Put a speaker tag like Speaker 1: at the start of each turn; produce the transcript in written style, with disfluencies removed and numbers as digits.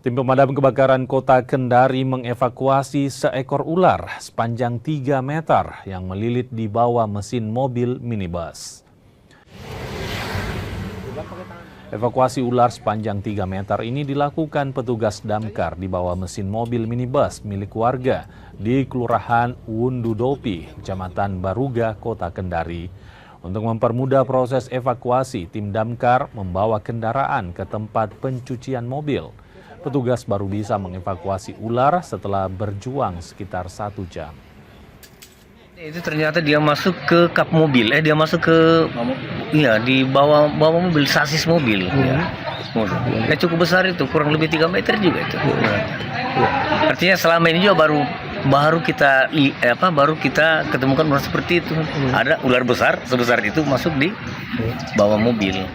Speaker 1: Tim pemadam kebakaran Kota Kendari mengevakuasi seekor ular sepanjang 3 meter yang melilit di bawah mesin mobil minibus. Evakuasi ular sepanjang 3 meter ini dilakukan petugas damkar di bawah mesin mobil minibus milik warga di Kelurahan Wundudopi, Kecamatan Baruga, Kota Kendari. Untuk mempermudah proses evakuasi, tim damkar membawa kendaraan ke tempat pencucian mobil. Petugas baru bisa mengevakuasi ular setelah berjuang sekitar 1 jam.
Speaker 2: Itu ternyata dia masuk ke kap mobil, dia masuk ke, iya, di bawah mobil, sasis mobil. Ya cukup besar itu, kurang lebih 3 meter juga itu. Artinya selama ini juga baru kita ketemukan ular seperti itu. Ada ular besar sebesar itu masuk di bawah mobil.